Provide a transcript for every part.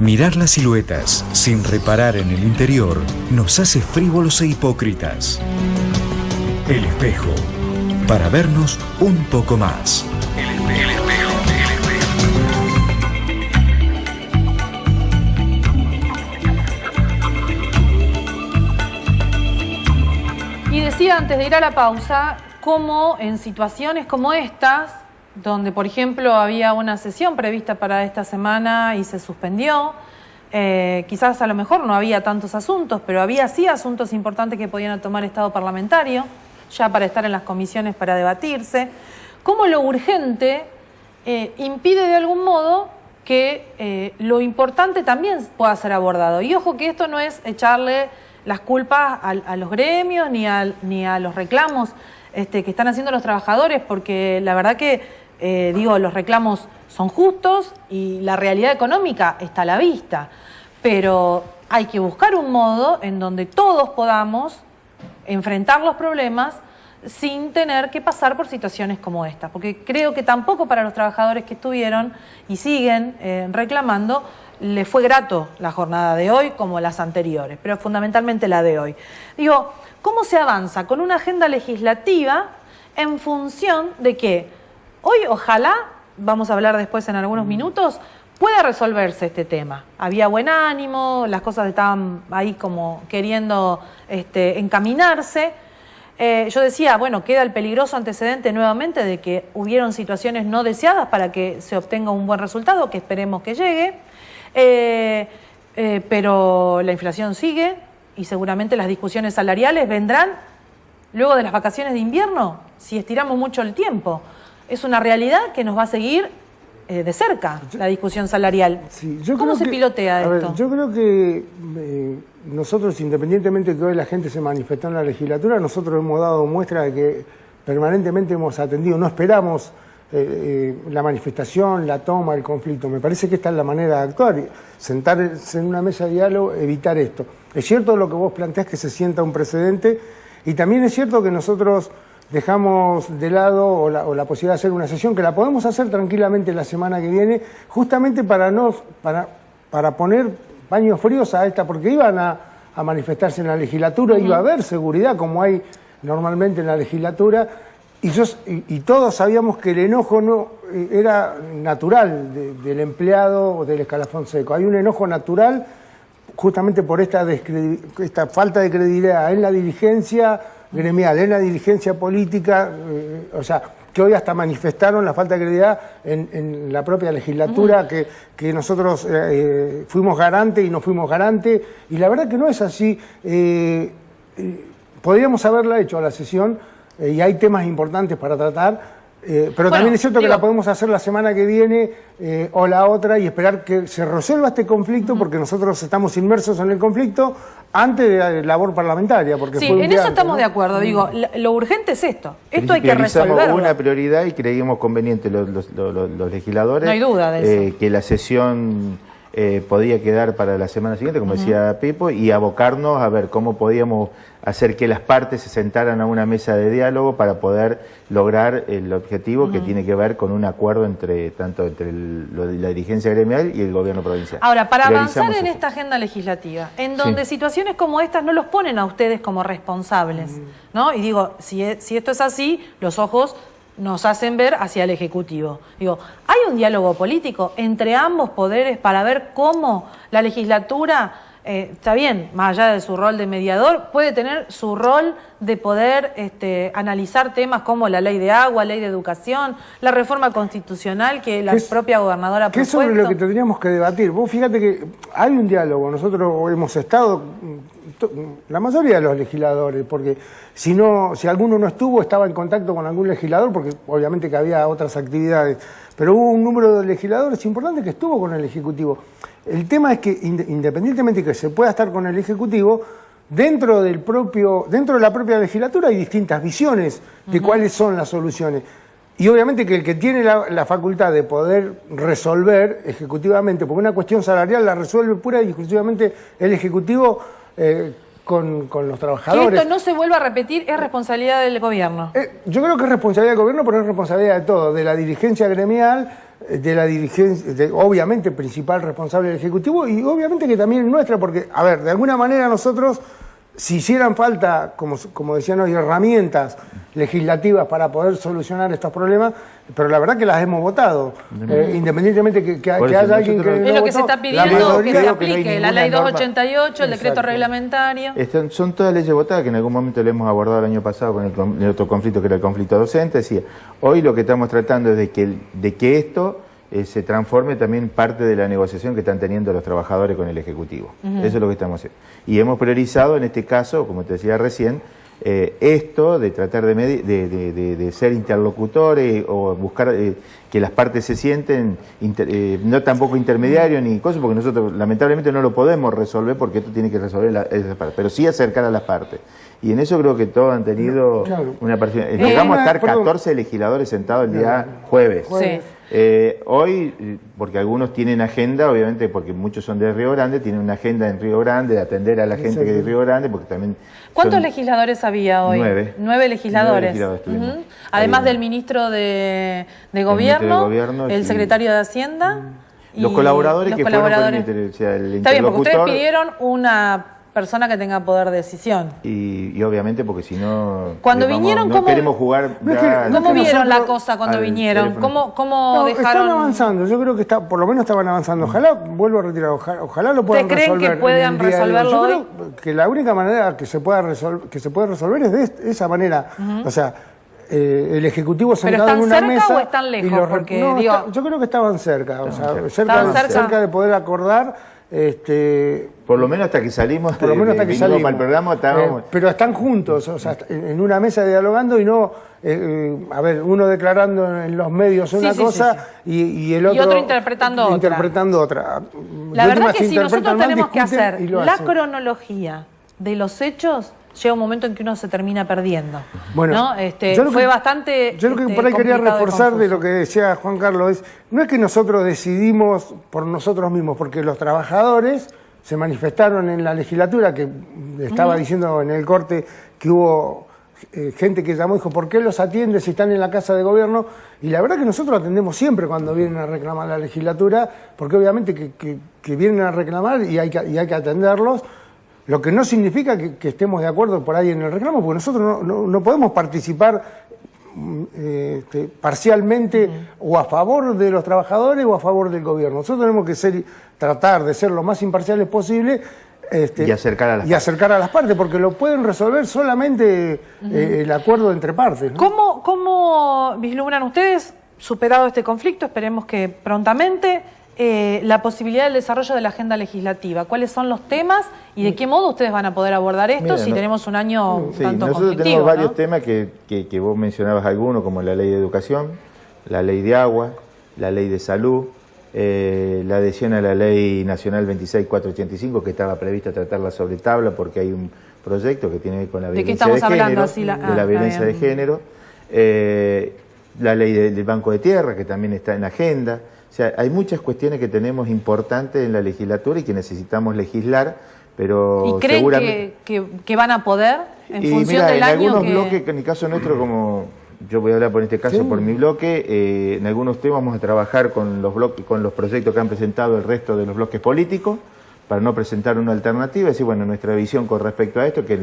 Mirar las siluetas sin reparar en el interior nos hace frívolos e hipócritas. El espejo, para vernos un poco más. El espejo. Y decía antes de ir a la pausa, cómo en situaciones como estas, donde por ejemplo había una sesión prevista para esta semana y se suspendió, quizás a lo mejor no había tantos asuntos, pero había sí asuntos importantes que podían tomar estado parlamentario, ya para estar en las comisiones para debatirse, cómo lo urgente impide de algún modo que lo importante también pueda ser abordado. Y ojo que esto no es echarle las culpas a los gremios ni a los reclamos que están haciendo los trabajadores, porque la verdad que, los reclamos son justos y la realidad económica está a la vista, pero hay que buscar un modo en donde todos podamos enfrentar los problemas sin tener que pasar por situaciones como esta, porque creo que tampoco para los trabajadores que estuvieron y siguen reclamando les fue grato la jornada de hoy como las anteriores, pero fundamentalmente la de hoy. Digo, ¿cómo se avanza con una agenda legislativa en función de que hoy ojalá, vamos a hablar después en algunos minutos, pueda resolverse este tema? Había buen ánimo, las cosas estaban ahí como queriendo encaminarse. Yo decía, bueno, queda el peligroso antecedente nuevamente de que hubieron situaciones no deseadas para que se obtenga un buen resultado, que esperemos que llegue. Pero la inflación sigue y seguramente las discusiones salariales vendrán luego de las vacaciones de invierno, si estiramos mucho el tiempo. Es una realidad que nos va a seguir de cerca la discusión salarial. Sí, ¿Cómo se pilotea esto? Ver, yo creo que nosotros, independientemente de que hoy la gente se manifestó en la legislatura, nosotros hemos dado muestra de que permanentemente hemos atendido, no esperamos la manifestación, la toma, el conflicto. Me parece que esta es la manera de actuar, sentarse en una mesa de diálogo, evitar esto. Es cierto lo que vos planteás, que se sienta un precedente, y también es cierto que nosotros dejamos de lado o la posibilidad de hacer una sesión, que la podemos hacer tranquilamente la semana que viene, justamente para poner paños fríos a esta, porque iban a manifestarse en la legislatura, iba a haber seguridad como hay normalmente en la legislatura, y todos sabíamos que el enojo no era natural del empleado o del escalafón seco. Hay un enojo natural justamente por esta falta de credibilidad en la dirigencia gremial, en la dirigencia política, que hoy hasta manifestaron la falta de credibilidad en la propia legislatura, que nosotros fuimos garante y no fuimos garante, y la verdad que no es así. Podríamos haberla hecho a la sesión, y hay temas importantes para tratar, pero también es cierto que la podemos hacer la semana que viene o la otra y esperar que se resuelva este conflicto, porque nosotros estamos inmersos en el conflicto antes de la labor parlamentaria. Porque sí, en eso estamos de acuerdo. Digo, lo urgente es esto. Esto hay que resolverlo. Una prioridad y creímos conveniente los legisladores. No hay duda de eso. Que la sesión podía quedar para la semana siguiente, como decía Pipo, y abocarnos a ver cómo podíamos hacer que las partes se sentaran a una mesa de diálogo para poder lograr el objetivo que tiene que ver con un acuerdo entre la dirigencia gremial y el gobierno provincial. Ahora, para avanzar en esta agenda legislativa, en donde situaciones como estas no los ponen a ustedes como responsables, ¿no? Y digo, si esto es así, los ojos nos hacen ver hacia el Ejecutivo. Digo, ¿hay un diálogo político entre ambos poderes para ver cómo la legislatura, está bien, más allá de su rol de mediador, puede tener su rol de poder analizar temas como la ley de agua, ley de educación, la reforma constitucional que la propia gobernadora ha propuesto? Que es sobre lo que tendríamos que debatir. Vos fíjate que hay un diálogo, nosotros hemos estado, la mayoría de los legisladores, porque si alguno no estuvo, estaba en contacto con algún legislador, porque obviamente que había otras actividades, pero hubo un número de legisladores importante que estuvo con el Ejecutivo. El tema es que, independientemente de que se pueda estar con el Ejecutivo, dentro de la propia legislatura hay distintas visiones de cuáles son las soluciones. Y obviamente que el que tiene la facultad de poder resolver ejecutivamente, porque una cuestión salarial la resuelve pura y exclusivamente el Ejecutivo con los trabajadores. Que esto no se vuelva a repetir es responsabilidad del gobierno. Yo creo que es responsabilidad del gobierno, pero es responsabilidad de todos, de la dirigencia gremial, de la dirigencia, obviamente principal responsable del Ejecutivo y obviamente que también nuestra, porque, a ver, de alguna manera nosotros, si hicieran falta, como decían hoy, herramientas legislativas para poder solucionar estos problemas, pero la verdad que las hemos votado, independientemente que haya alguien que es lo que se está pidiendo, que se aplique, la ley 288, el decreto reglamentario. Son todas leyes votadas que en algún momento le hemos abordado el año pasado con el otro conflicto que era el conflicto docente. Decía, hoy lo que estamos tratando es de que esto se transforme también parte de la negociación que están teniendo los trabajadores con el Ejecutivo. Eso es lo que estamos haciendo. Y hemos priorizado en este caso, como te decía recién, esto de tratar de ser interlocutores o buscar que las partes se sienten, no tampoco intermediarios ni cosas, porque nosotros lamentablemente no lo podemos resolver porque esto tiene que resolver esa parte, pero sí acercar a las partes. Y en eso creo que todos han tenido una participación. Llegamos a estar 14 legisladores sentados el día jueves. Sí. Hoy, porque algunos tienen agenda, obviamente porque muchos son de Río Grande, tienen una agenda en Río Grande de atender a la gente que es de Río Grande, porque también... ¿Cuántos legisladores había hoy? 9. 9 legisladores. 9 legisladores Además del ministro de Gobierno, el secretario de Hacienda. Los colaboradores que fueron por el interlocutor. Está bien, porque ustedes pidieron una persona que tenga poder de decisión. Y obviamente porque si no... Cuando vinieron, ¿cómo queremos jugar? ¿Cómo vieron la cosa cuando vinieron? ¿Cómo dejaron...? Están avanzando, yo creo que por lo menos estaban avanzando. Ojalá, vuelvo a retirar, ojalá lo puedan resolver. ¿Ustedes creen que puedan resolverlo hoy? Yo creo que la única manera que se puede resolver es de esa manera. O sea, el Ejecutivo sentado en una mesa... ¿Pero están cerca o están lejos? Porque, yo creo que estaban cerca, o sea, cerca de poder acordar... por lo menos hasta que salimos para el programa estábamos... pero están juntos, o sea, en una mesa dialogando y no uno declarando en los medios una cosa y el otro interpretando otra. La verdad que si nosotros tenemos que hacer la cronología de los hechos, llega un momento en que uno se termina perdiendo. Bueno, ¿no? Fue bastante... Yo lo que por ahí quería reforzar de lo que decía Juan Carlos no es que nosotros decidimos por nosotros mismos, porque los trabajadores se manifestaron en la legislatura, que estaba diciendo en el corte que hubo gente que llamó y dijo, ¿por qué los atiende si están en la Casa de Gobierno? Y la verdad que nosotros atendemos siempre cuando vienen a reclamar la legislatura, porque obviamente que vienen a reclamar y hay que atenderlos. Lo que no significa que estemos de acuerdo por ahí en el reclamo, porque nosotros no podemos participar parcialmente o a favor de los trabajadores o a favor del gobierno. Nosotros tenemos que tratar de ser lo más imparciales posible y acercar a las partes, porque lo pueden resolver solamente el acuerdo entre partes, ¿no? ¿Cómo vislumbran ustedes, superado este conflicto, esperemos que prontamente, la posibilidad del desarrollo de la agenda legislativa? ¿Cuáles son los temas y de qué modo ustedes van a poder abordar esto si tenemos un año tanto nosotros conflictivo? Tenemos varios temas que vos mencionabas algunos, como la ley de educación, la ley de agua, la ley de salud, la adhesión a la ley nacional 26485, que estaba prevista tratarla sobre tabla porque hay un proyecto que tiene que ver con la violencia de género, la violencia de género, la ley del Banco de Tierra, que también está en la agenda. O sea, hay muchas cuestiones que tenemos importantes en la legislatura y que necesitamos legislar, pero ¿y creen seguramente... que van a poder en función del año en algunos bloques, en el caso nuestro, como yo voy a hablar por este caso, por mi bloque, en algunos temas vamos a trabajar con los bloques, con los proyectos que han presentado el resto de los bloques políticos, para no presentar una alternativa, es decir, bueno, nuestra visión con respecto a esto, que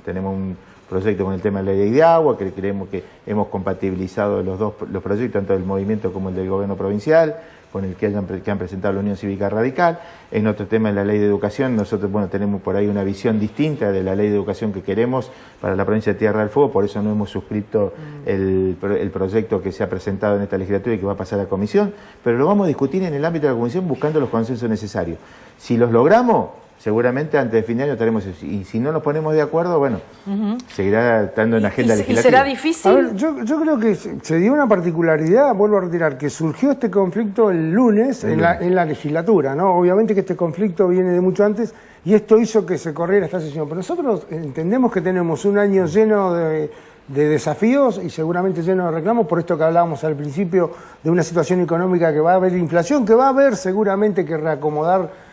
tenemos un proyecto con el tema de la ley de agua, que creemos que hemos compatibilizado los proyectos, tanto del movimiento como el del gobierno provincial, con el que han presentado la Unión Cívica Radical. En otro tema, en la ley de educación, nosotros tenemos por ahí una visión distinta de la ley de educación que queremos para la provincia de Tierra del Fuego, por eso no hemos suscrito el proyecto que se ha presentado en esta legislatura y que va a pasar a comisión, pero lo vamos a discutir en el ámbito de la comisión buscando los consensos necesarios. Si los logramos, seguramente antes de fin de año estaremos, y si no nos ponemos de acuerdo, bueno, seguirá estando en la agenda legislativa. ¿Y será difícil? A ver, yo creo que se dio una particularidad, vuelvo a retirar, que surgió este conflicto el lunes en la legislatura, ¿no? Obviamente que este conflicto viene de mucho antes y esto hizo que se corriera esta sesión. Pero nosotros entendemos que tenemos un año lleno de desafíos y seguramente lleno de reclamos, por esto que hablábamos al principio de una situación económica que va a haber inflación, que va a haber seguramente que reacomodar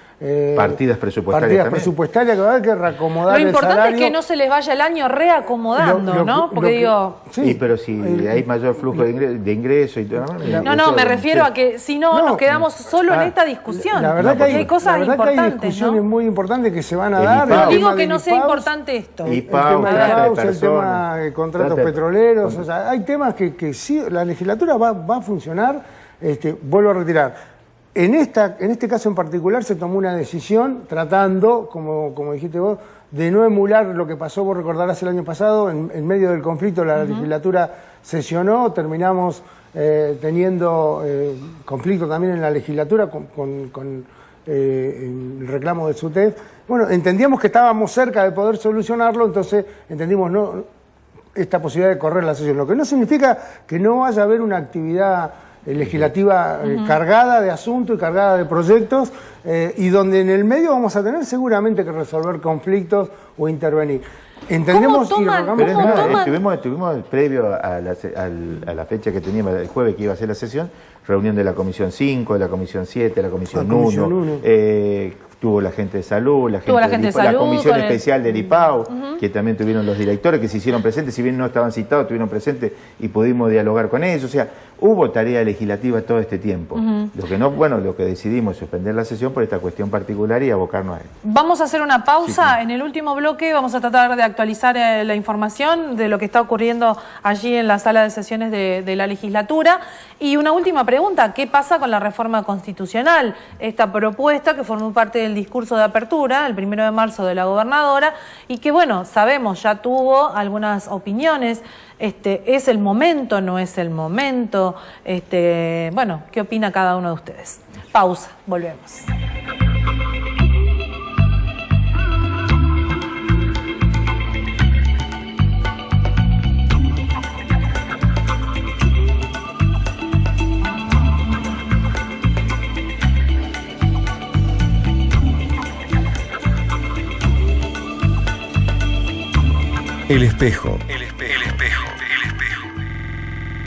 partidas presupuestarias también. presupuestarias que va a haber que reacomodar Lo importante el salario. es que no se les vaya el año reacomodando, ¿no? Porque digo... Sí, pero si hay mayor flujo de ingreso y todo... No, me refiero a que si no, nos quedamos solo en esta discusión. La verdad que hay cosas importantes, hay discusiones muy importantes que se van a dar. No digo que no sea importante esto. El tema de IPAUS, el tema de contratos petroleros, o sea, hay temas que sí, la legislatura va a funcionar. Vuelvo a retirar. En este caso en particular se tomó una decisión tratando, como dijiste vos, de no emular lo que pasó, vos recordarás el año pasado, en medio del conflicto la legislatura sesionó, terminamos teniendo conflicto también en la legislatura con el reclamo del SUTEF. Bueno, entendíamos que estábamos cerca de poder solucionarlo, entonces entendimos esta posibilidad de correr la sesión, lo que no significa que no vaya a haber una actividad legislativa cargada de asuntos y cargada de proyectos y donde en el medio vamos a tener seguramente que resolver conflictos o intervenir. Entendemos y tuvimos previo a la fecha que teníamos el jueves que iba a ser la sesión, reunión de la Comisión 5, de la Comisión 7, de la Comisión 1, tuvo la gente de salud, la Comisión Especial del IPAUS, que también tuvieron los directores que se hicieron presentes, si bien no estaban citados, estuvieron presentes y pudimos dialogar con ellos. O sea, hubo tarea legislativa todo este tiempo. Lo que decidimos es suspender la sesión por esta cuestión particular y abocarnos a él. Vamos a hacer una pausa. En el último bloque vamos a tratar de actualizar la información de lo que está ocurriendo allí en la sala de sesiones de la legislatura. Y una última pregunta, ¿qué pasa con la reforma constitucional? Esta propuesta que formó parte del discurso de apertura el 1 de marzo de la gobernadora y que, bueno, sabemos, ya tuvo algunas opiniones. ¿Es el momento? ¿No es el momento? Bueno, ¿qué opina cada uno de ustedes? Pausa, volvemos. El espejo.